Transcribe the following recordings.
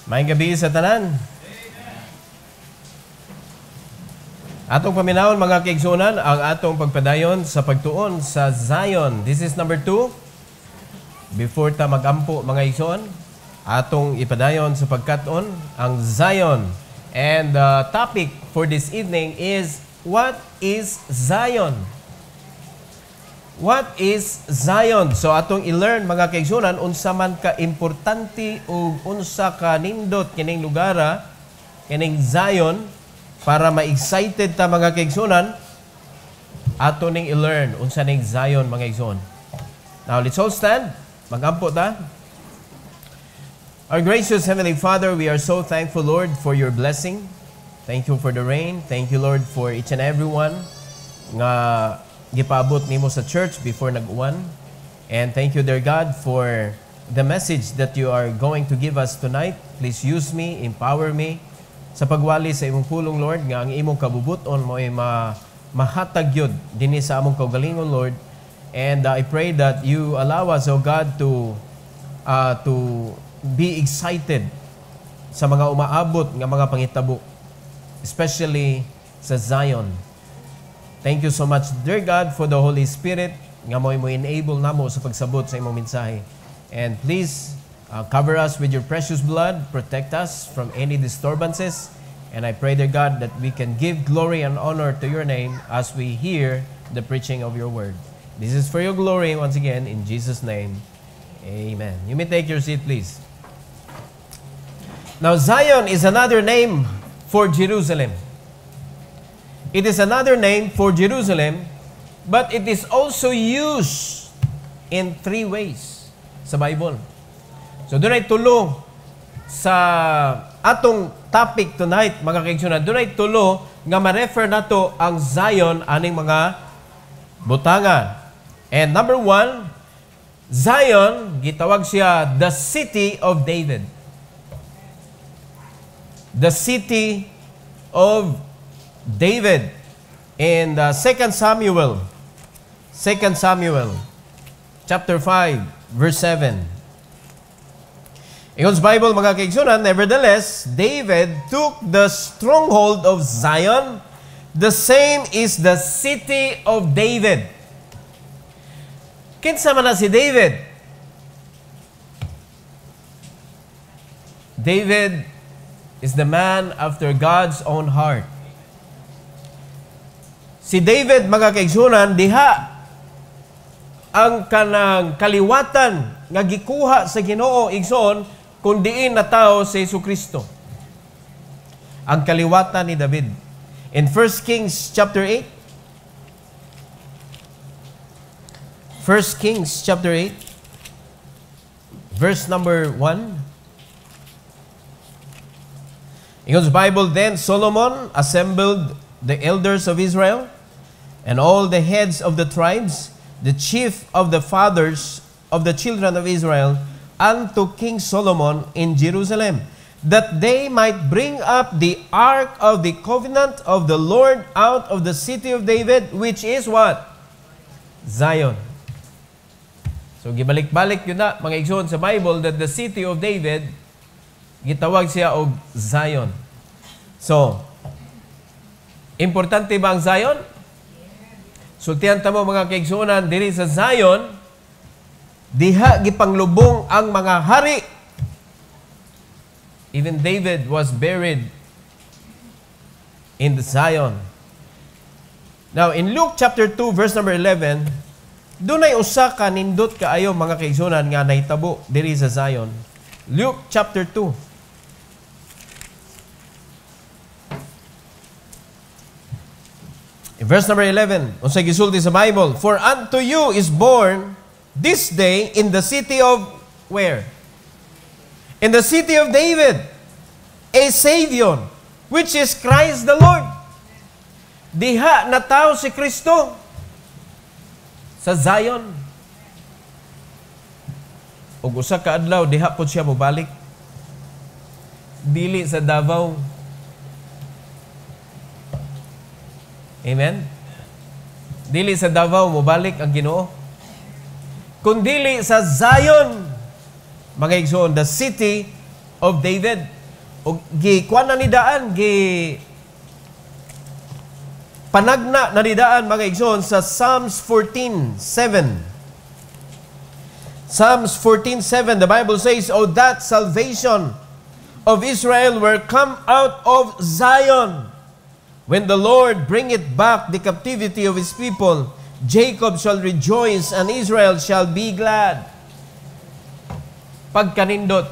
Maayong gabi sa tanan. Atong paminawon mga kaigsunan ang atong pagpadayon sa pagtuon sa Zion. This is number 2. Before ta magampo mga igsoon, atong ipadayon sa pagkaton ang Zion. And the topic for this evening is, what is Zion? What is Zion? So atong i-learn mga kaigsunan unsa man ka importante o unsa ka nindot kining lugara, kining Zion, para ma-excited ta mga kaigsunan, ato ning i-learn unsa ning Zion mga kaigsuon. Now let's all stand. Magampo ta. Our gracious Heavenly Father, we are so thankful, Lord, for your blessing. Thank you for the rain. Thank you, Lord, for each and every one nga gipaabot nimo sa church before nag-uwan. And thank you, dear God, for the message that you are going to give us tonight. Please use me, empower me sa pagwali sa imong pulong, Lord, nga ang imong kabubuton mo ay mahatag yun dinhi sa among kaugalingon, Lord. And I pray that you allow us, oh God, to be excited sa mga umaabot nga mga pangitabo, especially sa Zion. Thank you so much, dear God, for the Holy Spirit nga mo enable namo sa pagsabot sa imong mensahe. And please cover us with your precious blood, protect us from any disturbances, and I pray, dear God, that we can give glory and honor to your name as we hear the preaching of your word. This is for your glory once again, in Jesus' name. Amen. You may take your seat, please. Now, Zion is another name for Jerusalem. It is another name for Jerusalem, but it is also used in 3 ways sa Bible. So, doon ay tulo sa atong topic tonight, mga kaigsunan. Doon ay tulo nga ma-refer na to ang Zion aning mga butangan. And number 1, Zion, gitawag siya the city of David. The city of David. In 2 Samuel chapter 5 verse 7. In God's Bible, mga kaigsunan, nevertheless, David took the stronghold of Zion. The same is the city of David. Kinsa man na si David? David is the man after God's own heart. Si David, mga kaigsunan, diha ang kanang kaliwatan nga gikuha sa Ginoo igsoon kun diin na tao si Jesucristo. Ang kaliwatan ni David. In 1 Kings chapter 8, 1 Kings chapter 8, verse number 1. In God's Bible, then Solomon assembled the elders of Israel and all the heads of the tribes, the chief of the fathers of the children of Israel, unto King Solomon in Jerusalem, that they might bring up the ark of the covenant of the Lord out of the city of David, which is what? Zion. So, gibalik-balik yun na, mga igsoon sa Bible, that the city of David, gitawag siya og Zion. So, importante ba ang Zion? Sultihan tamo mga kaigsuonan, diri sa Zion, diha gipanglubong ang mga hari. Even David was buried in the Zion. Now, in Luke chapter 2, verse number 11, dunay usa ka nindot kaayo mga kaigsuonan nga nahitabo diri sa Zion. Luke chapter 2. In verse number 11, unsay gisulti sa Bible, for unto you is born this day in the city of where? In the city of David, a Savior, which is Christ the Lord. Diha na tao si Kristo sa Zion. Ug usa ka adlaw diha pud siya mobalik. Dili sa Davao. Amen? Dili sa Davao mobalik ang Ginoo. Kundili sa Zion, mga igsoon, the city of David. O kuan na ni daan, panagna na ni daan mga igsoon sa Psalms 14:7. Psalms 14:7, the Bible says, "O that salvation of Israel were come out of Zion. When the Lord bringeth back the captivity of his people, Jacob shall rejoice and Israel shall be glad." Pagkanindot,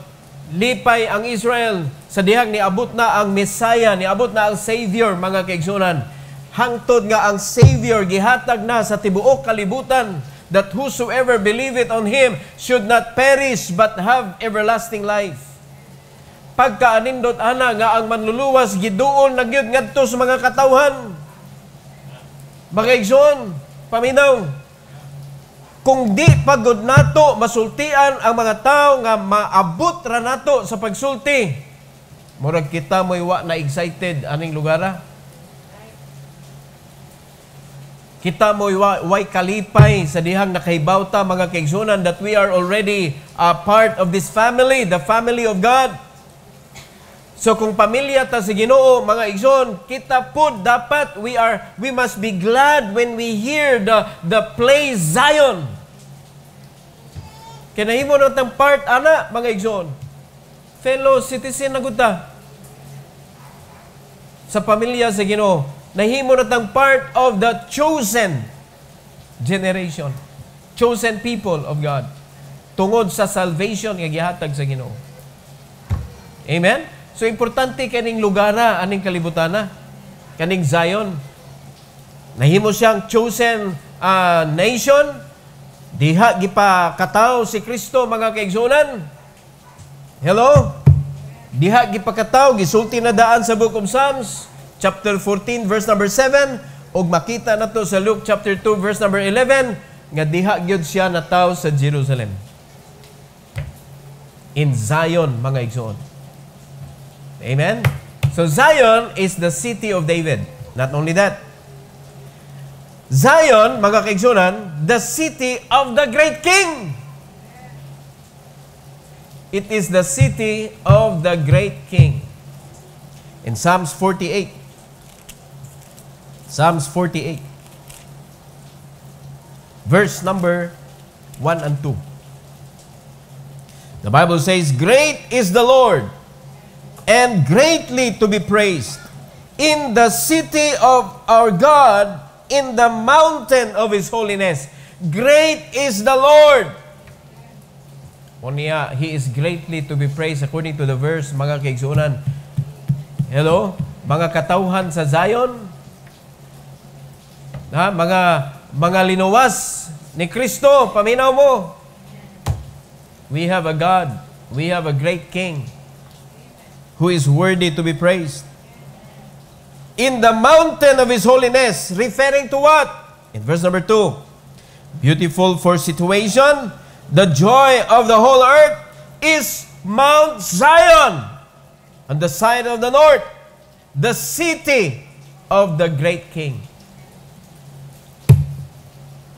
lipay ang Israel sa dihang niabot na ang Messiah, niabot na ang Savior, mga kaigsunan. Hangtod nga ang Savior gihatag na sa tibuok kalibutan, that whosoever believeth on Him should not perish but have everlasting life. Pagkaanindot ana nga ang manluluwas giduol na gyud ngadto sa mga katawhan. Mga igsoon, paminaw, kung di pagod nato masultian ang mga tao nga maabot ra nato sa pagsulti, murag kita mo'y wa na excited aning lugara. Kita mo'y way kalipay sa dihang nakahibawta mga kaigsunan that we are already a part of this family, the family of God. So kung pamilya ta sa Ginoo, mga igsoon, kita pud dapat we must be glad when we hear the play Zion. Kinahimo na tang part ana, mga igsoon. Fellow citizen na gud ta sa pamilya sa Ginoo. Nahimo na tang part of the chosen generation, chosen people of God, tungod sa salvation nga gihatag sa Ginoo. Amen? So, importante kaning lugara, aning kalibutana, kaning Zion. Nahimo siyang chosen nation, diha gipakataw si Kristo, mga kaigsunan. Hello? Diha gipakataw, gisulti na daan sa Book of Psalms, chapter 14, verse number 7, ug makita na to sa Luke chapter 2, verse number 11, nga diha gyud siya nataw sa Jerusalem. In Zion, mga igsoon. Amen? So Zion is the city of David. Not only that, Zion, mga kaigsunan, the city of the great king. It is the city of the great king. In Psalms 48, verse number 1 and 2. The Bible says, "Great is the Lord, and greatly to be praised, in the city of our God, in the mountain of His holiness. Great is the Lord." Unya, He is greatly to be praised according to the verse, mga kaigsunan. Hello? Mga katawhan sa Zion, mga linuwas ni Kristo, paminaw mo. We have a God, we have a great King who is worthy to be praised. In the mountain of His holiness, referring to what? In verse number 2, beautiful for situation, the joy of the whole earth is Mount Zion, on the side of the north, the city of the great King.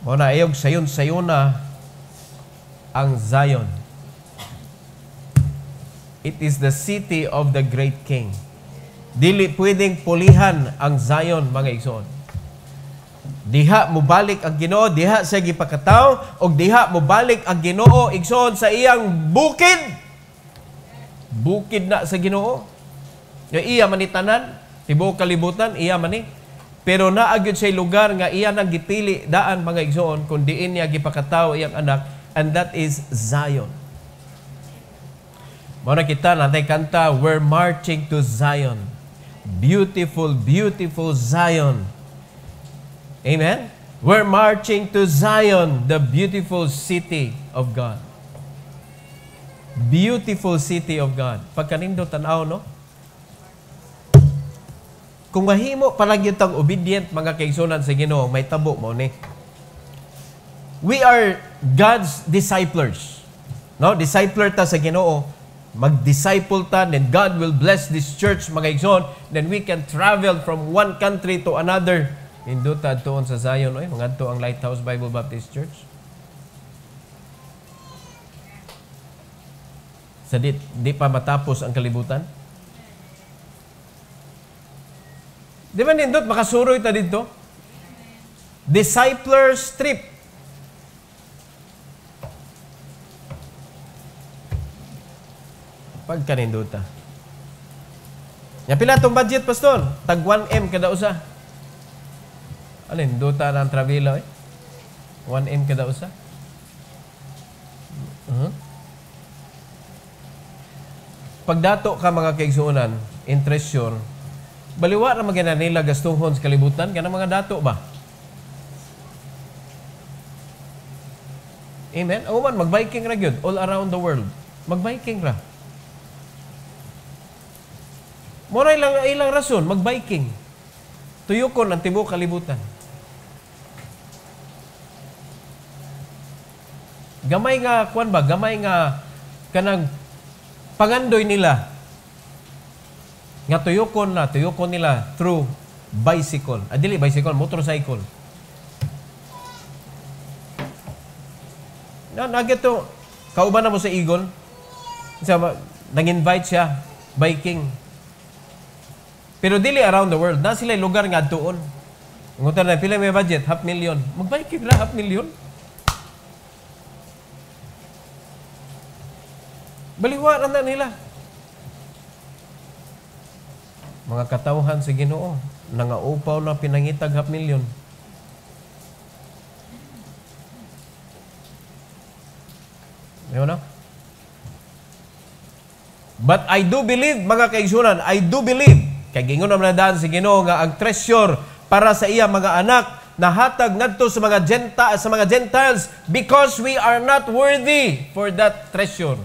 Muna ayog sayon na ang Zion. It is the city of the great King. Dili pwedeng pulihan ang Zion, mga igsoon. Diha mubalik ang Ginoo, diha siya gipakataw, o diha mubalik ang Ginoo, igsoon, sa iyang bukid. Bukid na sa Ginoo. Yung iya manitanan, tibuok kalibutan, iya mani. Pero naagyon siya lugar nga iya nang gipili daan, mga igsoon, kung diin niya gipakataw iyang anak, and that is Zion. Muna kita natay kanta, "We're marching to Zion." Beautiful, beautiful Zion. Amen? We're marching to Zion, the beautiful city of God. Beautiful city of God. Pagkanindo tanaw, no? Kung mahimo palagi tang obedient, mga kaigsunan sa Ginoo, may tabo mo ni. We are God's disciples. No, discipler ta sa Ginoo. Mag-disciple ta, then God will bless this church, mga igsoon. Then we can travel from one country to another. Induta tuon sa Zion, oy, mga to ang Lighthouse Bible Baptist Church. Sa di pa matapos ang kalibutan. Di ba nindot, makasuroy ta dito? Discipler's trip. Pagka nindot ta. Nya pila tong budget, pastor? Tag 1M kada usa. Alin, duta ng travela, 1M kada usa. Pagdato ka mga kaigsuonan, interest yun, baliwa na magana nila gastuhon sa kalibutan, kana mga dato ba? Amen? O man, mag-biking ra yun, all around the world. Mag-biking ra. Mura ilang rason, mag-biking. Tuyokon ang tibok kalibutan. Gamay nga, kuwan ba? Gamay nga kanang pangandoy nila. Nga tuyokon nila through bicycle. Dili bicycle, motorcycle. Nagito, kauban na mo sa Eagle. Nag-invite siya, biking. Pero dili around the world. Na sila lugar nga doon. Ngunta na, pila may budget? 500,000. Mag-biking ra, 500,000. Baliwa na nila. Mga katawhan sa Ginoo, nangaupaw na pinangitag 500,000. Ayun na? But I do believe, mga kaigsunan, I do believe, kay gingon naman na daan sa Ginoo nga ang treasure para sa iya mga anak nahatag ngadto sa mga Gentiles because we are not worthy for that treasure.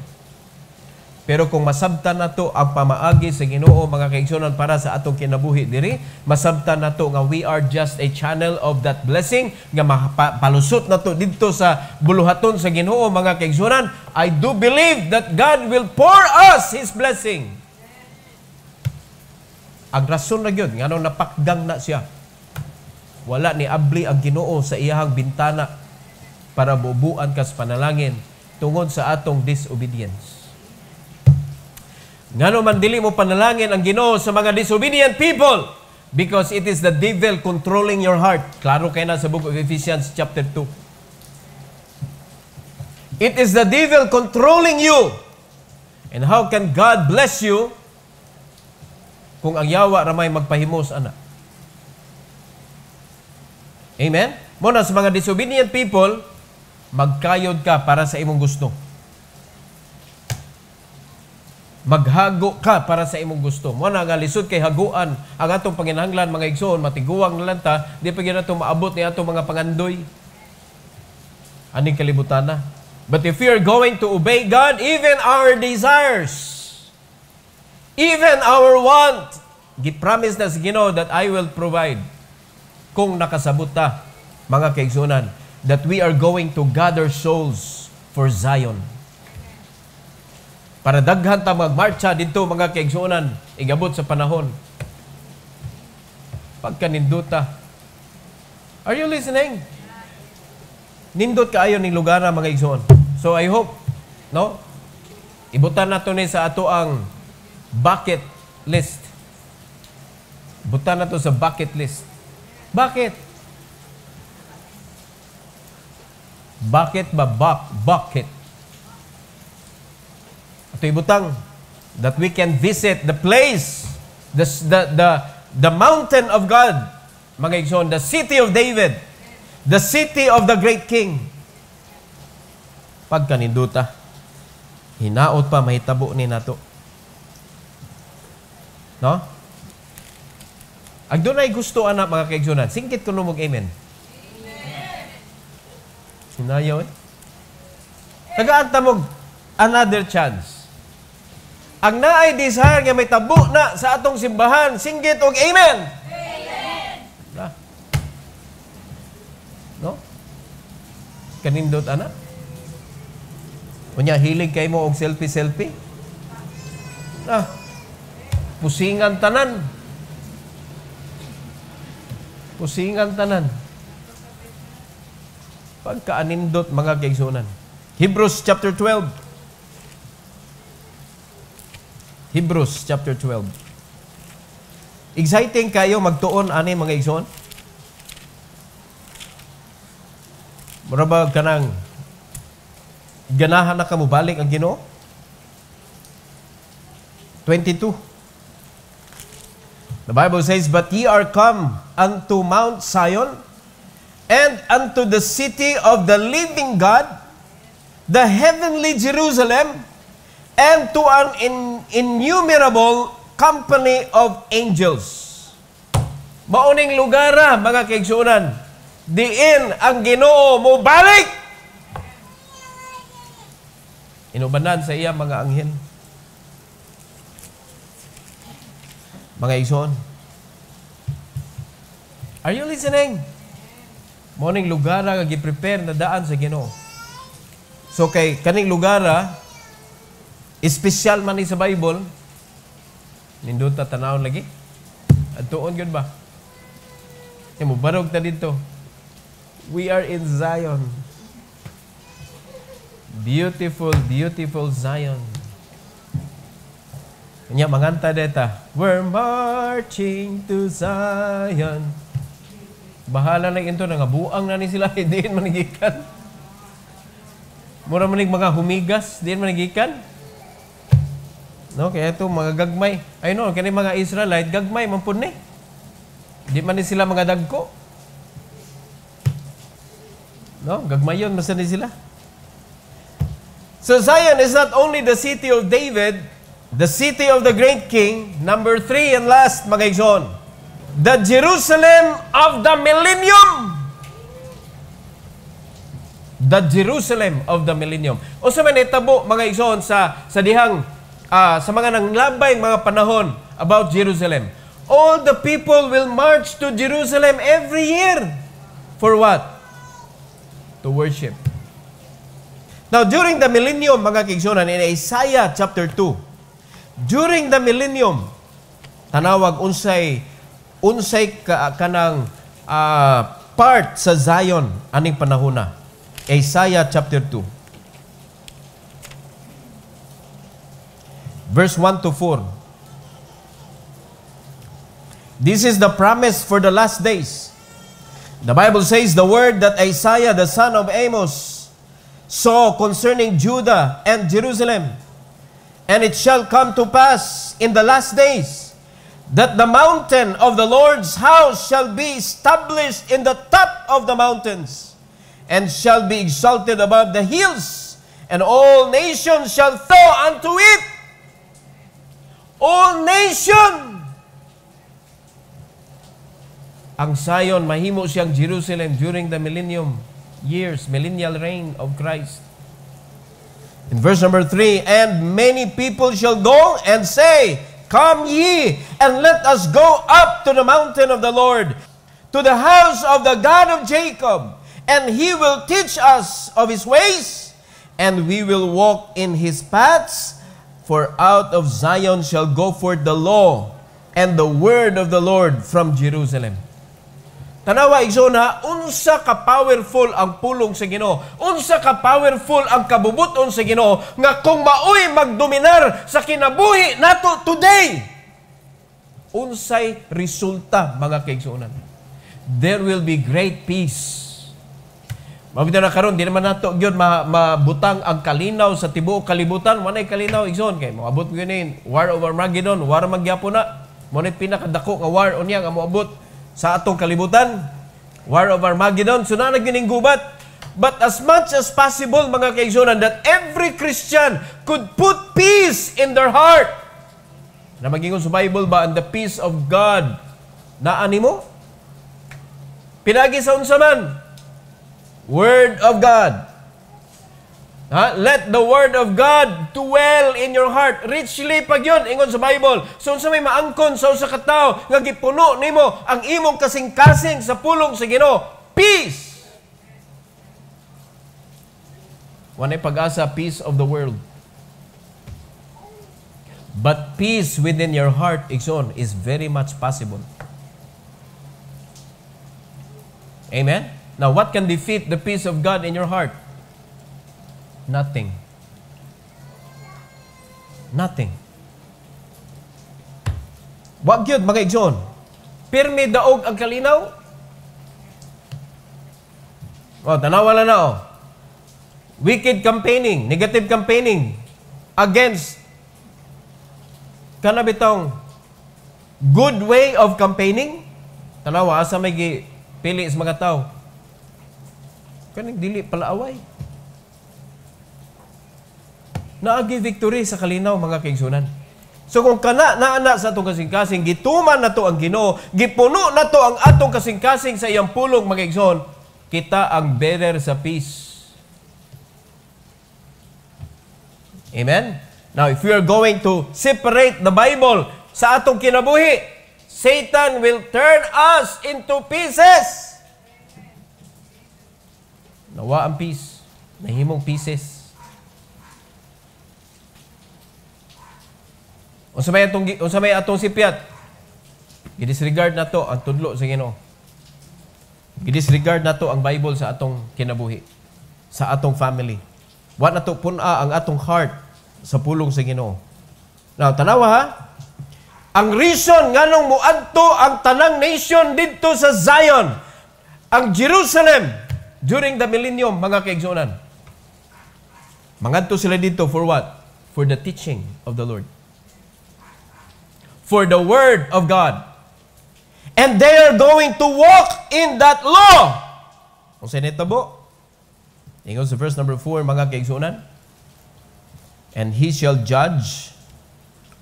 Pero kung masabtan nato ang pamaagi sa Ginoo mga kaigsunan para sa atong kinabuhi diri, masabtan nato nga we are just a channel of that blessing nga palusot nato didto sa buluhaton sa Ginoo mga kaigsunan. I do believe that God will pour us His blessing. Ang rason na gyud nganong napakgang na siya. Wala ni abli ang Ginoo sa iyahang bintana para bubuan kas panalangin tungod sa atong disobedience. Ngano man dili mo panalangin ang Ginoo sa mga disobedient people because it is the devil controlling your heart. Klaro kay na sa book of Ephesians chapter 2. It is the devil controlling you. And how can God bless you kung ang yawa ramay magpahimos ana? Amen? Muna sa mga disobedient people, magkayod ka para sa imong gusto. Maghago ka para sa imong gusto. Muna nga lisod kay haguan ang atong panginahanglan mga igsoon, matiguang na lang ta, di pa gina maabot ni atong mga pangandoy. Aning kalibutan na. But if we are going to obey God, even our desires, even our want, gi-promise na sa Ginoo that I will provide. Kung nakasabot ta, mga kaigsunan, that we are going to gather souls for Zion. Para daghan ta magmarcha dito mga kaigsunan, igabot sa panahon. Pagkaninduta. Are you listening? Nindot kaayo ning lugar mga igsoon. So I hope, no? Ibutan nato ni sa ato ang bucket list. Butan nato sa bucket list. Bakit? Bucket ba? Bucket. Ito ibutang that we can visit the place, the mountain of God, mga igsoon, the city of David, the city of the great king. Pagkaninduta, hinaot pa, mahitabo ni nato. No? Ag doon ay gusto anak mga kaigsunan. Singkit ko numog amen. Amen. Sinayaw eh. Tagaan tamog another chance. Ang naay desire nga may tabo na sa atong simbahan, singgit og amen. Amen. No? Kanindot ana? Unya hilig kay mo og selfie. Pusingan tanan. Pusingan tanan. Pagkaanindot mga kaigsunan. Hebrews chapter 12. Hebrews chapter 12. Exciting kayo magtuon ani mga igsoon? Murabag ka nang ganahan na ka mo balik ang Ginoo? 22. The Bible says, "But ye are come unto Mount Zion, and unto the city of the living God, the heavenly Jerusalem, and to an innumerable company of angels." Mauning lugara, mga kaigsunan, diin ang Ginoo mo balik. Inubanan sa iya mga anghel. Mga igsoon, are you listening? Mauning lugara nga gi-prepare na daan sa Ginoo. So kay kaning lugara, espesyal man ni sa Bible, nindot ta tanawon lagi. Adtuon gyud ba? Imo barog ta dito. We are in Zion. Beautiful, beautiful Zion. Kanya manganta deta, we're marching to Zion. Bahala na ito, nangabuang na ni sila, diin manigikan. Mura manig mga humigas, diin manigikan. No, kaya ito mga gagmay. Ay no, kaya mga Israelite, gagmay, mampun ni. Di man ni sila mga dagko. No, gagmay yun, basta ni sila. So Zion is not only the city of David, the city of the great king. Number 3 and last, mga igsoon, the Jerusalem of the millennium. The Jerusalem of the millennium. O sa man itabo, mga igsoon, sa dihang, sa mga nanglabay mga panahon about Jerusalem. All the people will march to Jerusalem every year. For what? To worship. Now, during the millennium, mga kaigsunan, in Isaiah chapter 2, during the millennium, tanawag unsay kanang part sa Zion aning panahona. Isaiah chapter 2. Verse 1 to 4. This is the promise for the last days. The Bible says, the word that Isaiah the son of Amos saw concerning Judah and Jerusalem. And it shall come to pass in the last days that the mountain of the Lord's house shall be established in the top of the mountains, and shall be exalted above the hills, and all nations shall flow unto it. All nation. Ang Zion, mahimo siyang Jerusalem during the millennium years, millennial reign of Christ. In verse number 3, and many people shall go and say, come ye, and let us go up to the mountain of the Lord, to the house of the God of Jacob, and he will teach us of his ways, and we will walk in his paths. For out of Zion shall go forth the law and the word of the Lord from Jerusalem. Tanawa igsoon, unsa ka powerful ang pulong sa Ginoo, unsa ka powerful ang kabubuton sa Ginoo, nga kung maoy magdominar sa kinabuhi nato today, unsay resulta, mga kaigsuonan? There will be great peace. Mabita na karon, di naman nato gyud mabutang ang kalinaw sa tibuok kalibutan. Manay kalinaw igsoon kay moabot gyud war of Armageddon, war magyapon na. Monay pinakadako nga war unya nga moabot sa atong kalibutan, war of Armageddon. So na naging gubat. But as much as possible, mga kaigsuonan, that every Christian could put peace in their heart. Na magingon sa Bible ba, and the peace of God na animo? Pinagi sa unsa man? Word of God. Let the word of God dwell in your heart. Richly pag yun, ingon sa Bible. So sa may maangkon sa usa ka tawo nga gipuno nimo ang imong kasing-kasing sa pulong sa Ginoo. Peace. Wanay pag-asa, peace of the world. But peace within your heart, igsoon, is very much possible. Amen? Now, what can defeat the peace of God in your heart? Nothing. Nothing. Wag yun, mga igsoon. Pirmi daog ang kalinaw. Tanawa na o. Wicked campaigning, negative campaigning against kanabitong good way of campaigning. Tanawa, asa may pili sa mga tao. Kaning dili pala away. Naagi victory sa kalinaw, mga kaigsunan. So kung naana sa atong kasing-kasing, gituman na to ang Ginoo, gipuno na to ang atong kasing-kasing sa iyang pulong, mga kaigsunan, kita ang bearer sa peace. Amen? Now, if we are going to separate the Bible sa atong kinabuhi, Satan will turn us into pieces. Nawa ang peace. Nahimong pieces. Unsa may atong sipiat? I-disregard na to ang tudlo sa Ginoo. I-disregard na to ang Bible sa atong kinabuhi, sa atong family. Wa na to puna ang atong heart sa pulong sa Ginoo. Now, tanawa ha? Ang reason nganong muadto ang tanang nation didto sa Zion, ang Jerusalem, during the millennium, mga kaigsunan. Mangadto sila dito for what? For the teaching of the Lord. For the Word of God. And they are going to walk in that law. Kung sa nitabo, ingon sa verse number 4, mga kaigsunan. And he shall judge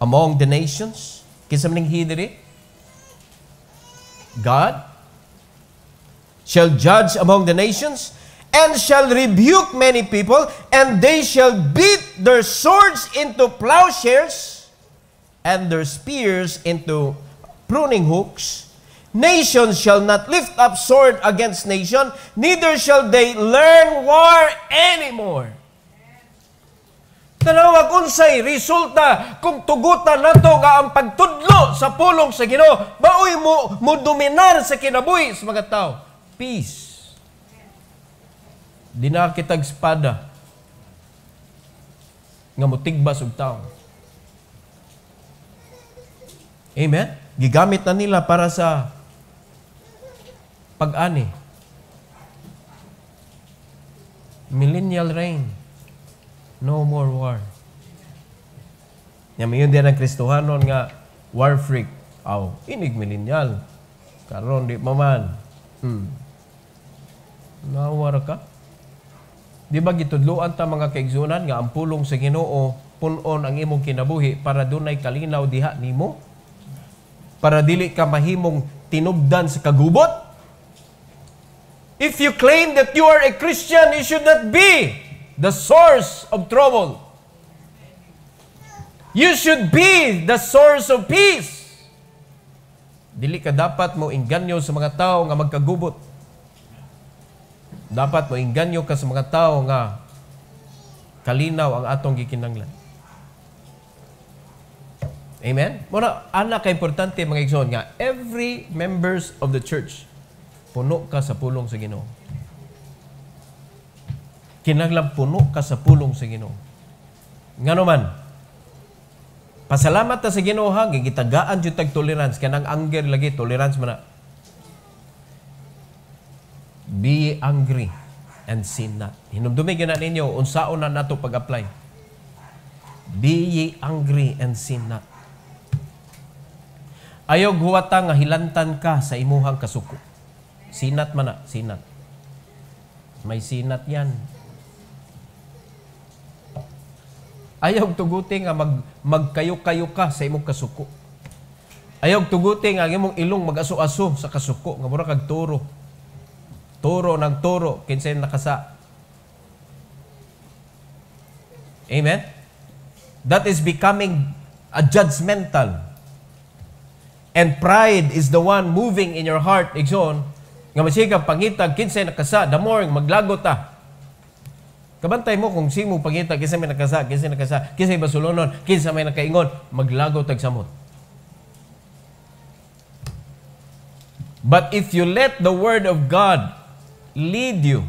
among the nations. Kinsa maning he diri? God shall judge among the nations, and shall rebuke many people, and they shall beat their swords into plowshares, and their spears into pruning hooks. Nation shall not lift up sword against nation, neither shall they learn war anymore. Tanawag unsay resulta kung tugutan nato nga ang pagtudlo sa pulong sa Ginoo, baoy mo dominar sa kinabuhi sa mga tao. Peace. Di na kitag espada nga motigbas og tao. Amen? Gigamit na nila para sa pag-ani. Millennial reign. No more war. Yun din ang Kristohanon nga war freak. Inig millennial. Karon di maman. Nawar ka? Di ba gitudloan ta mga kaigsunan nga ang pulong sa Ginoo punon ang imong kinabuhi para dunay kalinaw diha nimo? Para dili ka mahimong tinubdan sa kagubot? If you claim that you are a Christian, you should not be the source of trouble. You should be the source of peace. Dili ka dapat mo inganyo sa mga tao nga magkagubot. Dapat mo inganyo ka sa mga tao nga kalinaw ang atong gikinahanglan. Amen? Muna, anak ka importante mga igsoon nga every members of the church puno ka sa pulong sa Ginoo. Kinahanglan puno ka sa pulong sa Ginoo. Ngano man, pasalamat ta sa Ginoo ha, gitagaan jud tag tolerance, kanang anger lagi, tolerance man na. Be ye angry and sin not. Hinumdumi gyud na ninyo unsaon na nato pag-apply. Be ye angry and sin not. Ayaw huwata nga hilantan ka sa imuhang kasuko. Sinat man na, sinat. May sinat yan. Ayaw tuguti nga magkayo-kayo ka sa imong kasuko. Ayaw tuguti nga imong ilong mag-aso-aso sa kasuko. Nga mura kag turo. Turo ng turo. Kinsay nakasa. Amen? That is becoming a judgmental. And pride is the one moving in your heart. Igsoon, nga masikap pangitag, kinsay nakasa, the more maglagot ta. Kabantay mo kung sino pangita, kinsa may nakasa, kinsa may basulunon, kinsa may nakaingon, maglago tag samot. But if you let the Word of God lead you,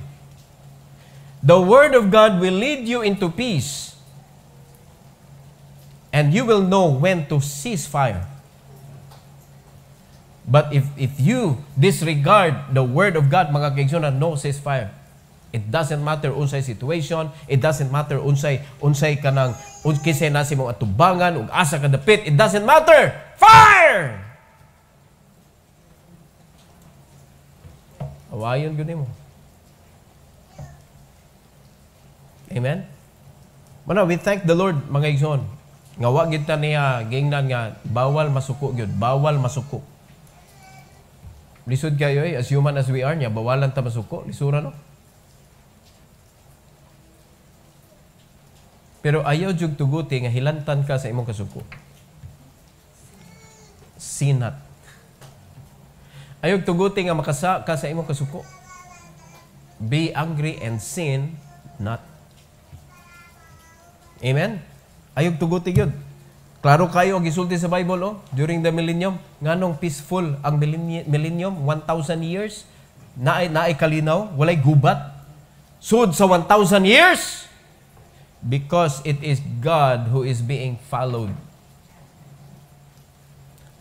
the Word of God will lead you into peace, and you will know when to cease fire. But if you disregard the word of God, mga kaigsunan, no ceasefire. It doesn't matter unsay situation, it doesn't matter unsay kanang kisay nasi mong atubangan ug asa ka dapit, it doesn't matter. Fire! Awayon gud nimo. Amen. Mana we thank the Lord, mga igsoon. Nga wa gid ta niya giingnan nga bawal masuko gyud, bawal masuko. Lisod kayo as human as we are niya, bawalan ta masuko, lisura no. Pero ayaw jud tuguti nga hilantan ka sa imong kasuko. Sinat. Ayaw tuguti nga makasa ka sa imong kasuko. Be angry and sin not. Amen? Ayaw tuguti yun. Klaro kayo ang gisulti sa Bible, oh, during the millennium. Nganong peaceful ang millennium, 1,000 years. Naay kalinaw, walay gubat. Sud sa 1,000 years. Because it is God who is being followed.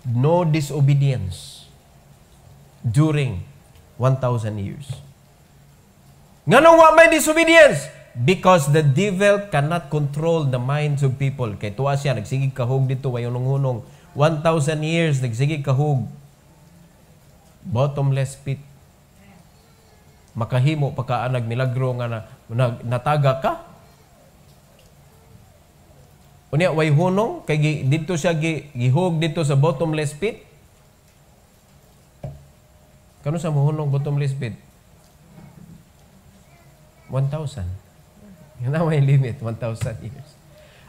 No disobedience during 1,000 years. Nganong wa may disobedience? Because the devil cannot control the minds of people. Kay tuwa siya, nagsigig kahog dito, wayong 1,000 years, nagsigig kahog. Bottomless pit. Makahimo pagkaanag milagro nga nataga ka. Unya, way hunong, kay dito siya gihog dito sa bottomless pit. Kano sa mohunong bottomless pit? 1,000. Yan na may limit, 1,000 years.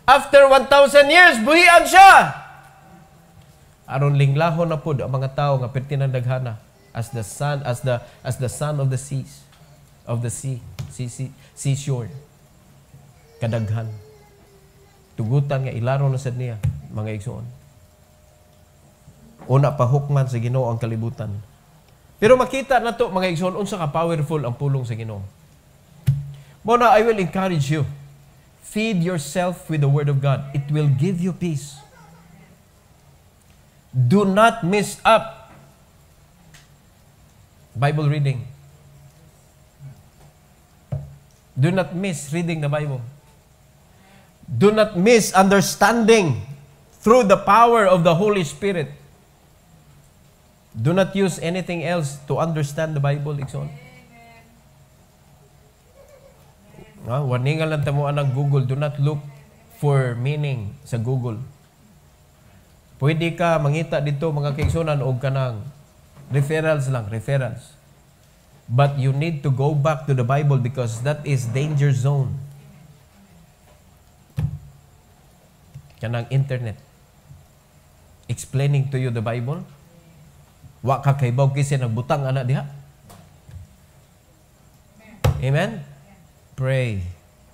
After 1,000 years, buhian siya! Aron linglahon na pud ang mga tao nga pertinang daghana as the son of the seas, of the seashore. Kadaghan. Tugutan nga ilaro na sad niya, mga igsoon. Una pa hukman sa Ginoo ang kalibutan. Pero makita na to, mga igsoon, unsa ka powerful ang pulong sa Ginoo. Mona, I will encourage you. Feed yourself with the Word of God. It will give you peace. Do not miss up Bible reading. Do not miss reading the Bible. Do not miss understanding through the power of the Holy Spirit. Do not use anything else to understand the Bible, Ikson. Warningan lang tamo ang Google. Do not look for meaning sa Google. Pwede ka mangita dito, mga kaigsunan, o kanang referrals lang, referrals. But you need to go back to the Bible because that is danger zone. Kanang internet. Explaining to you the Bible. Wa ka kaybaw kasi nagbutang anak diha. Amen? Pray.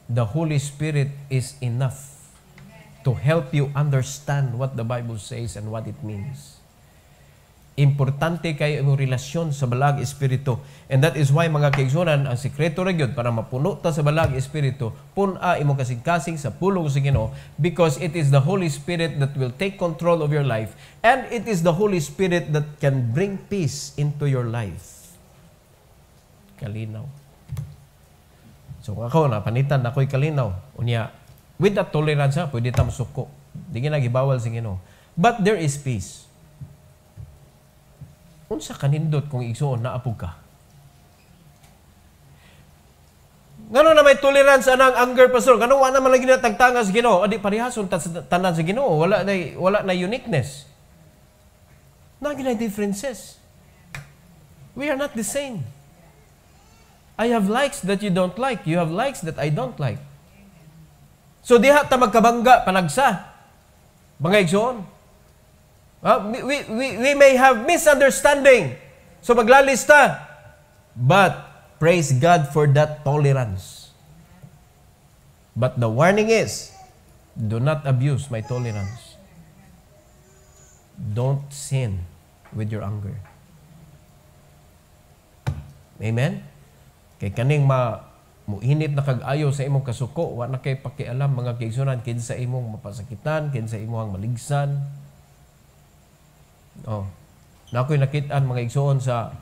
The Holy Spirit is enough to help you understand what the Bible says and what it means. Importante kayo imong relasyon sa Balag Espiritu. And that is why, mga kaigsunan, ang sekreto ra gyud para mapuno ta sa Balag Espiritu, pun-a imong kasing-kasing sa pulong sa Ginoo, because it is the Holy Spirit that will take control of your life, and it is the Holy Spirit that can bring peace into your life. Kalinaw. So ako, napanitan na ako'y kalinaw. Unya, with that tolerance, pwede ta masuko. Di ginagibawal sa Ginoo. But there is peace. Unsa kanindot kung igsuon na apog ka? Ngano na may tolerance anang anger, pastor? Ngano wa naman lang ginatagtanga sa Ginoo? Adi parihason tanan sa Ginoo, wala na uniqueness. Na ginay differences. We are not the same. I have likes that you don't like. You have likes that I don't like. So diha ta magkabangga panagsa. Mga igsoon. We may have misunderstanding. So maglalista. But praise God for that tolerance. But the warning is, do not abuse my tolerance. Don't sin with your anger. Amen? Kay kaning muinit na kag-ayo sa imong kasuko, wa na kay pakialam, mga kaigsunan, kinsa imong mapasakitan, kinsa imong maligsan. Na ako'y nakitaan mga igsoon sa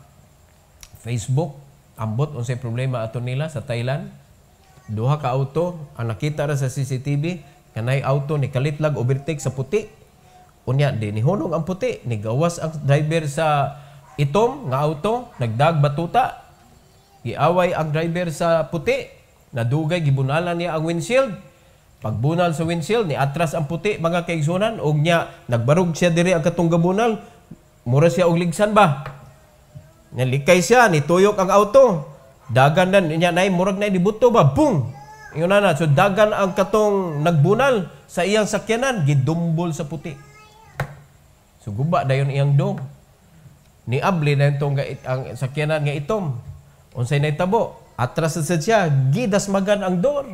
Facebook, ambot unsay problema ato nila sa Thailand. Duha ka auto ang nakita ra sa CCTV, kanay auto ni kalitlag overtake sa puti. Unya di ni hunong ang puti, ni gawas ang driver sa itom nga auto, nagdag batuta. Giaway ang driver sa puti, nadugay gibunalan niya ang windshield. Pagbunal sa windshield ni atras ang puti mga kaigsunan, og nya nagbarug siya diri ang katong gabunal. Mura siya og ligsan ba? Nalikay siya, nituyok ang auto. Dagan na niya nay murag na dibuto ba? Boom! Ingon na, so dagan ang katong nagbunal sa iyang sakyanan, gidumbol sa puti. So guba dayon iyang dong. Ni abli na itong ang sakyanan nga itom. Unsay nahitabo? Atras sa siya, gidasmagan ang door.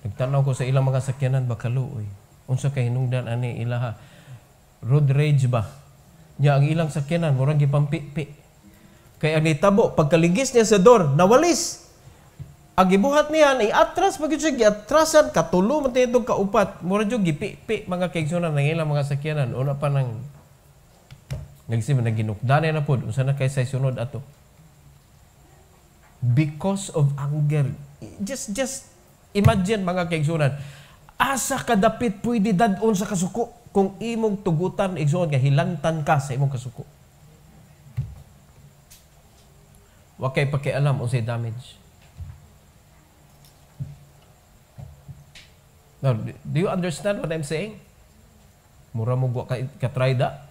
Nagtanaw ko sa ilang mga sakyanan bakaluoy. Unsa kay hinungdan ani ilaha? Road rage ba? Nya ang ilang sakyanan murag gipampipi. Kaya ang nitabo pagkaligis niya sa door, nawalis. Ang gibuhat niya ni atras pag siya giatrasan katulo man itong kaupat. Murag jud gipipi mga kaigsunan ng ilang mga sakyanan. Una pa nang nagsiman na ginukdanay na pod unsa na kay sa sunod ato. Because of anger. Just imagine mga kaigsunan. Asa kadapit pwede dadon sa kasuko kung imong tugutan igsoon nga hilantan ka sa imong kasuko. Wa kay pakialam unsay damage. Now, do you understand what I'm saying? Mura mo ka-try da?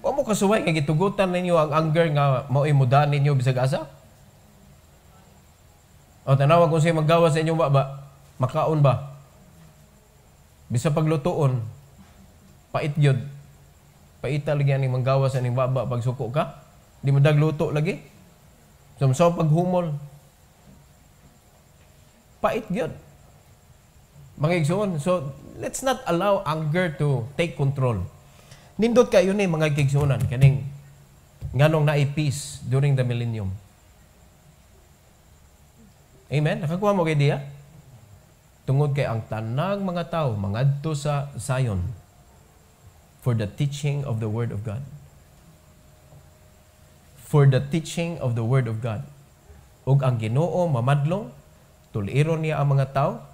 O mo kasuway nga gitugutan ninyo ang anger nga mao imudan ninyo bisag asa? O tanawag kung siya maggawas sa inyo ba? Makaon ba? Bisa paglutoon, pait yun. Paita lagi ang manggawas sa baba pag suko ka. Di mo dagluto lagi. So paghumol. Pait yun. Mga igsoon. So, let's not allow anger to take control. Nindot kayo ni mga igsoonan. Kaning nganong na-peace during the millennium. Amen? Nakakuha mo kay diya? Tungod kay ang tanang mga tao mangadto sa Zion for the teaching of the Word of God. For the teaching of the Word of God. Ug ang Ginoo mamadlong, tuliron niya ang mga tao.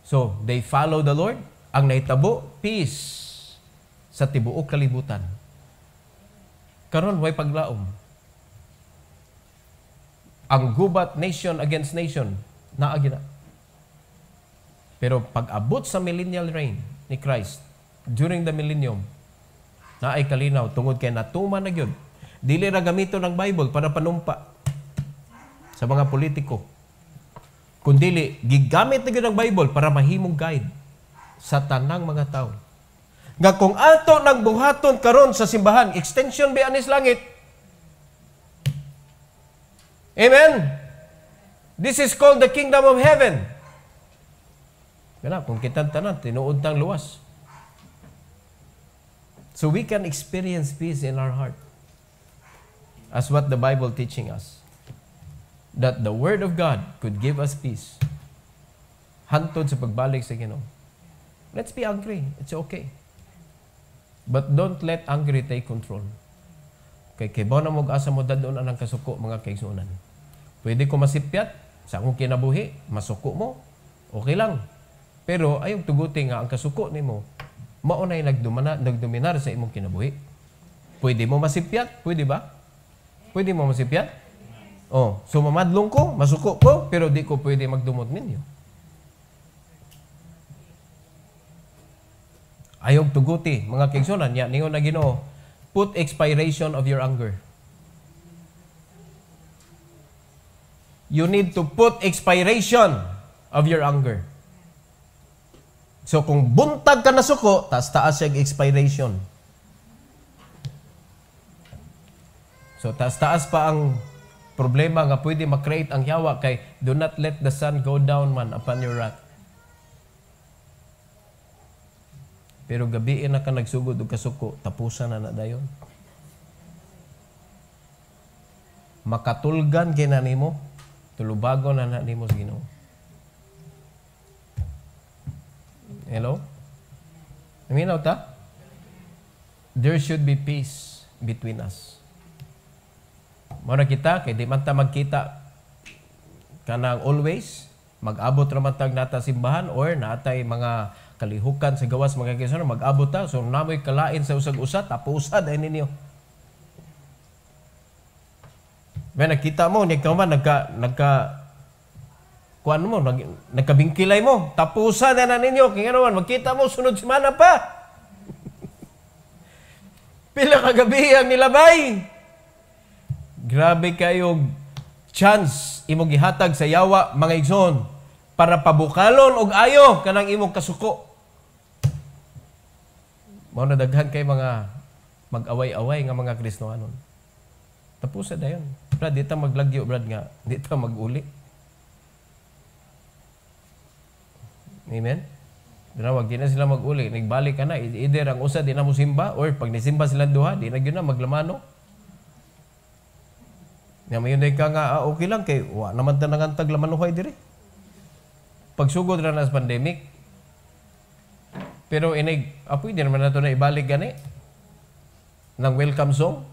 So, they follow the Lord. Ang nahitabo, peace sa tibuok kalibutan. Karon way paglaom. Ang gubat nation against nation, naagina. Pero pag-abot sa millennial reign ni Christ, during the millennium, na ay kalinaw, tungod kay natuman na yun. Dili ra gamito ng Bible para panumpa sa mga politiko. Kundili, gigamit na yun ng Bible para mahimong guide sa tanang mga tao. Nga kung ato nang buhaton karon sa simbahan, extension ba anis langit? Amen? This is called the kingdom of heaven. Kaya kung kitang tanan, tinuod tang luwas. So we can experience peace in our heart. As what the Bible teaching us. That the Word of God could give us peace. Hantod sa pagbalik sa Ginoo. Let's be angry. It's okay. But don't let angry take control. Kay baw na mag-asa mo dadon anang kasuko mga kaigsuonan. Pwede ko masipyat sa akong kinabuhi, masuko mo. Okay lang. Pero ayong tuguti nga ang kasuko nimo maunay nagdominar sa imong kinabuhi. Pwede mo masipyat? Pwede ba? Pwede mo masipyat? Oh, so mamadlong ko, masuko ko, pero di ko pwede magdumot ninyo. Ayog tuguti, mga kaigsuonan, ya ningon na Ginoo, put expiration of your anger. You need to put expiration of your anger. So kung buntag ka na suko, taas yung expiration. So taas pa ang problema nga pwede makreate ang yawa kay do not let the sun go down man upon your wrath. Pero gabi na ka nagsugod og kasuko, tapusan na dayon. Makatulgan kay na nimo, tulubago na nimo sa Ginoo. Hello? Naminaw ta? there should be peace between us. Muna kita, kay di man ta magkita kanang always, mag-abot raman tag nata simbahan or natay mga kalihukan sa gawas mga kaigsunan, mag-abot ta, so namoy kalain sa usag-usat, tapusa dahil ninyo. May nakita mo, kuan mo, nagkabingkilay mo, tapusa na ninyo, kaya naman, magkita mo, sunod semana pa. Pila kagabi ang nilabay. Grabe kayo chance imong gihatag sa yawa mga igsoon para pabukalon og ayo kanang imong kasuko. Mao na daghan kay mga mag-away-away nga mga Kristohanon. Tapusa dayon. Brad, di ta maglagyo, brad, nga di ta mag-uli. Amen? Wag di na sila mag-uli. Nagbalik ka na. Either ang usa di na mo simba or pag nisimba sila duha, di na yun na maglamano. Nga mayon ka nga, okay lang kay wa naman ta nangantag lamanuhay diri. Pagsugod ra na sa pandemic. Pero inig, pwede naman na ito na ibalik gani. Nang welcome song.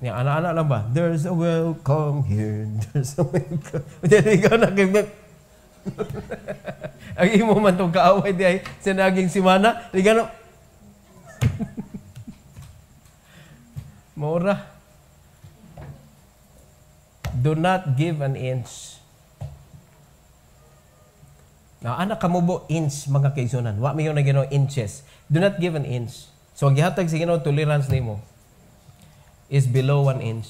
Nga, ana-ana lang ba? There's a welcome here. There's a welcome. Hindi ikaw nakibig. Ang imo man itong kaaway di ay sinaging simana. Hindi gano'n. Maura. Do not give an inch. Now, anak kamubo inch mga kaigsunan. Wa mayon na gino'ng inches. Do not give an inch. So, ang gihatag sa gino'ng tolerance nimo is below 1 inch.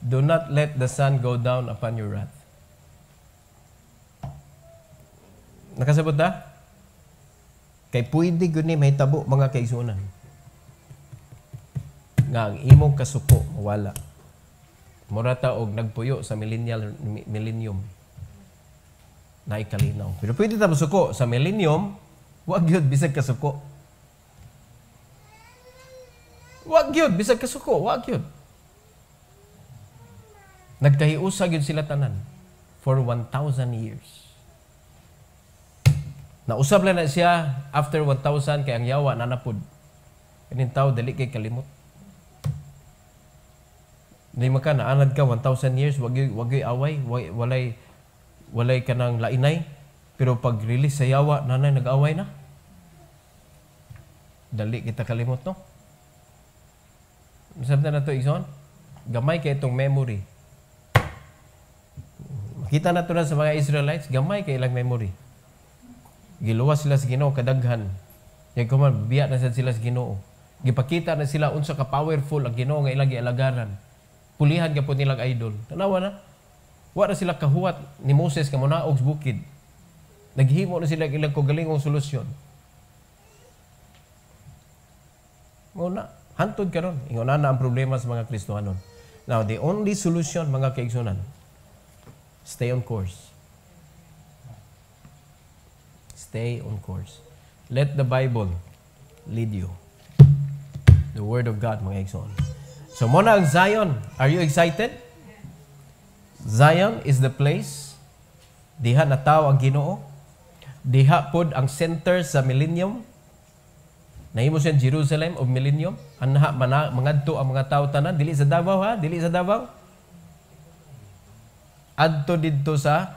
Do not let the sun go down upon your wrath. Nakasabot na? Kay pwede guni may tabo mga kaigsunan. Nga ang imong kasuko wala. Murata og nagpuyo sa millennium na ikalinaw. Pero pwede ta masuko sa millennium, wag gyud bisag kasuko. Wag gyud bisag kasuko, wag gyud. Nagkahiusa gyud sila tanan for 1,000 years. Nausab lang na siya after 1,000 kay ang yawa nanapod. Kanin tao dali kay kalimot. Hindi maka naanad ka 1,000 years, wag away, walay ka ng lainay. Pero pag release sa yawa, nanay nag-away na. Dali kita kalimot, no? Masabta na ito, Igsoon. Gamay kay itong memory. Makita na ito na sa mga Israelites, gamay kay ilang memory. Giluwas sila sa Ginoo kadaghan. Yung kuman, biya na sila sa Ginoo. Gipakita na sila unsa ka powerful ang Ginoo nga ilang gialagaran. Pulihan ka po nilang idol. Tanawa na. Wa na sila kahuwat ni Moses ka munaog sa bukid. Naghimo na sila ilang kogalingong solusyon. Muna, hantod karon. Ingon na ang problema sa mga Kristohanon. Now, the only solution mga kaigsunan, stay on course. Stay on course. Let the Bible lead you. The Word of God, mga igsoon. So, muna ang Zion. Are you excited? Zion is the place diha nataw ang Ginoo. Diha pod ang center sa millennium. Nahimo siya Jerusalem of millennium. Anha mangadto ang mga tawo tanan dili sa Davao ha, dili sa Davao. Adto didto sa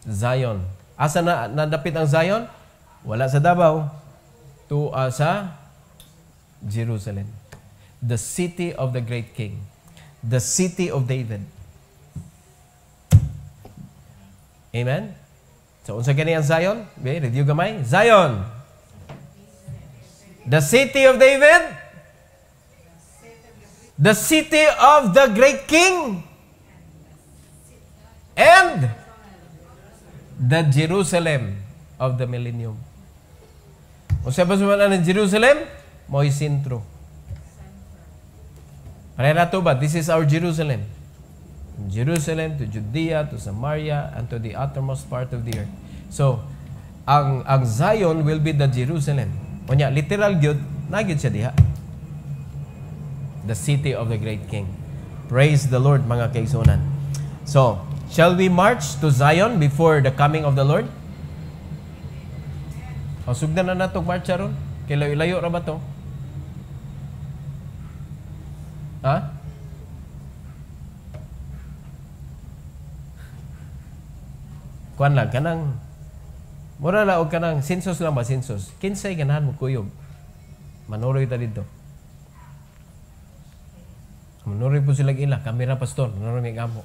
Zion. Asa na nadapit ang Zion? Wala sa Davao. Sa Jerusalem. The city of the great king. The city of David. Amen? So, unsa gani ang Zion? Review gamay. Zion. The city of David. The city of the great king. And the Jerusalem of the millennium. Unsa ba suman ang Jerusalem? Mo'y sentro. Pareha na to ba? This is our Jerusalem. From Jerusalem to Judea to Samaria and to the uttermost part of the earth. So, ang Zion will be the Jerusalem. O niya, literal gyud, nagyud siya diha. The city of the great king. Praise the Lord, mga kaigsunan. So, shall we march to Zion before the coming of the Lord? O, sugdan na natong marcha ron. Kay layo-layo ra ba to? Ha? Kuan lang kanang mura la og kanang census lang ba census. Kinsay ganahan mo kuyog. Manuroy ta dito. Manuroy po sila ila, kamera pastor, manuroy may gamo.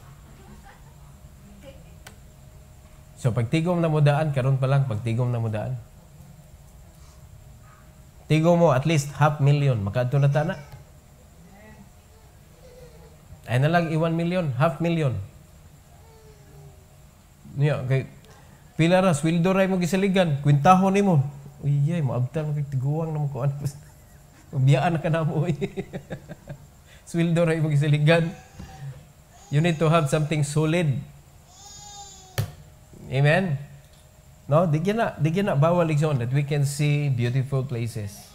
So pagtigom na mo daan, karon pa lang pagtigom na mo daan. Tigom mo at least 500,000, makadto na tana. Ay na lang 1 million, 500,000. Niya kay pila ra sweldo ray mo gisaligan, kwintahon nimo. Uyay mo abtan mo kay tiguang na mo kuan. Biyaan na ka na mo. Sweldo ray mo gisaligan. You need to have something solid. Amen. No, di na bawal igsoon that we can see beautiful places.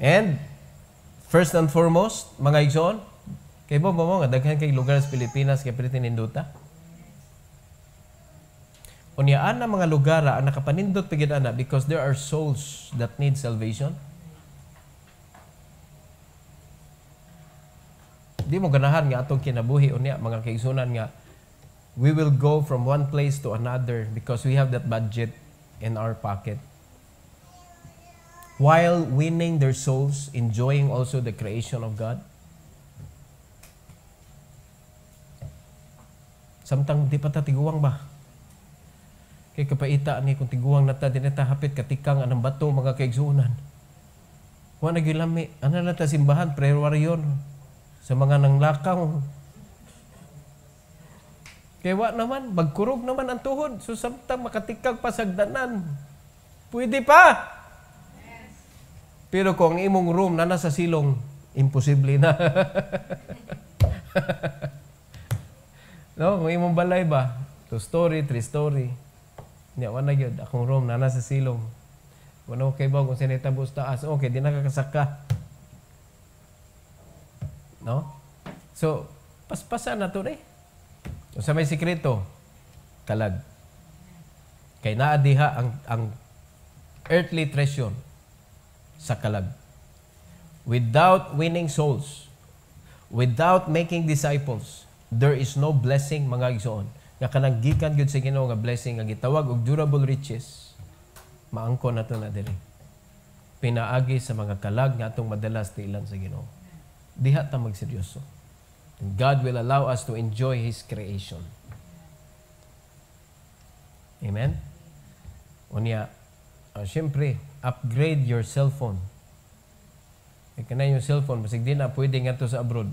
And first and foremost, mga igsoon, kay mo nga daghan kay lugar sa Pilipinas kay pwede ninduta. Unyaan na mga lugar ang nakapanindot pagid ana because there are souls that need salvation. Di mo ganahan nga atong kinabuhi unya mga kaigsunan nga we will go from one place to another because we have that budget in our pocket. While winning their souls, enjoying also the creation of God. Samtang di pa ta tiguang ba? Kay kapaita ni kung tiguang na ta, di na ta hapit katikang anang bato mga kaigsunan. Wa na gilami, ana na ta simbahan, prayer warrior sa mga nanglakaw. Kaya wa naman, magkurog naman ang tuhod. So samtang makatikag pa sagdanan. Pwede pa. Yes. Pero kung ang imong room na nasa silong, imposible na. No, kung imong balay ba, 2 story, 3 story. Nya wala gyud akong room na nasa silong. Wala kay ba kung sinita bus taas. Okay, di nakakasaka. No? So, paspasan na to rin. Sa may sikreto, kalag. Kay naa diha ang earthly treasure sa kalag. Without winning souls, without making disciples, there is no blessing mga igsoon. Nga kanang gikan gyud sa Ginoo nga blessing nga gitawag og durable riches. Maangkon nato na diri. Pinaagi sa mga kalag nga atong madalas tiilan sa Ginoo. Diha ta magseryoso. And God will allow us to enjoy His creation. Amen? Unya, siyempre, upgrade your cellphone. Ika na yung cellphone, basig di na pwede nga to sa abroad.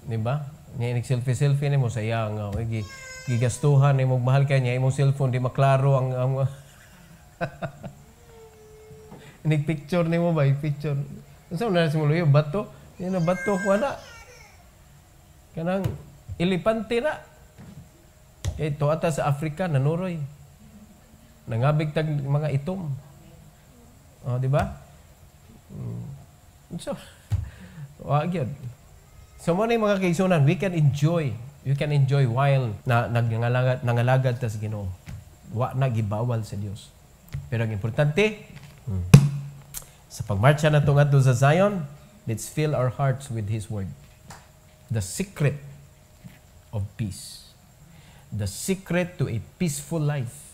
Diba? Nag-selfie-selfie ni mo, sayang. Gigastuhan ni mo, mahal ka niya, imong cellphone, di maklaro ang Nag-picture ni mo ba? Picture. Saan na simulo yung bato? Yan na bato ko na. Kanang ilipante na. Kaya ito ata sa Africa, nanuroy. Nangabig tag mga itom. O, di ba? So, wag yun. So, muna yung mga kaigsunan, we can enjoy. You can enjoy while nangalagad tas Ginoo. Wa na gibawal sa Dios. Pero ang importante, sa pagmarcha na ito nga sa Zion, let's fill our hearts with His Word. The secret of peace. The secret to a peaceful life.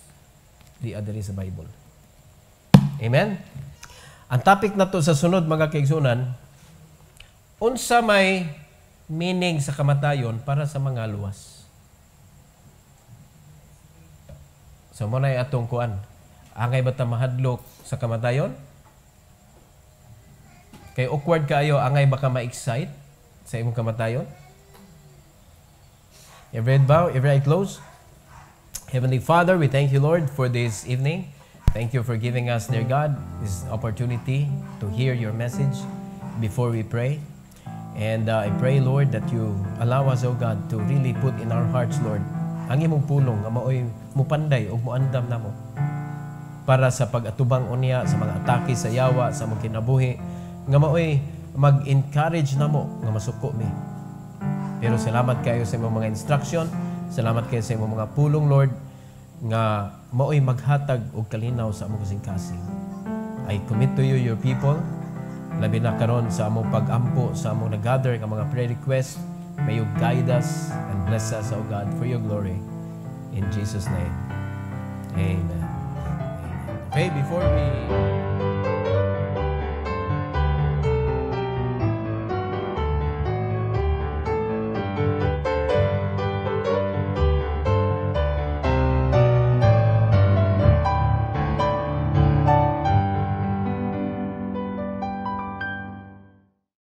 Di adari sa Bible. Amen? Ang topic na to sa sunod mga kaigsunan, unsa may meaning sa kamatayon para sa mga luwas. So muna ay atong kuan. Angay ba ta mahadlok sa kamatayon? Kay awkward kayo, angay baka ma-excite sa imong kamatayon? Every head bow, every eye close. Heavenly Father, we thank you, Lord, for this evening. Thank you for giving us, dear God, this opportunity to hear your message before we pray. And I pray, Lord, that you allow us, oh God, to really put in our hearts, Lord, ang imong pulong, nga maoy mupanday o muandam na mo para sa pag-atubang unya sa mga atake sa yawa, sa mga kinabuhi, nga maoy mag-encourage na mo nga masuko mi. Pero salamat kayo sa imong mga instruction, salamat kayo sa imong mga pulong, Lord, nga mao'y maghatag og kalinaw sa among kasing-kasing. I commit to you your people, labi na karon sa among pag-ampo sa among nag-gather nga mga prayer request. May you guide us and bless us, O God, for your glory. In Jesus' name, amen. Okay, before we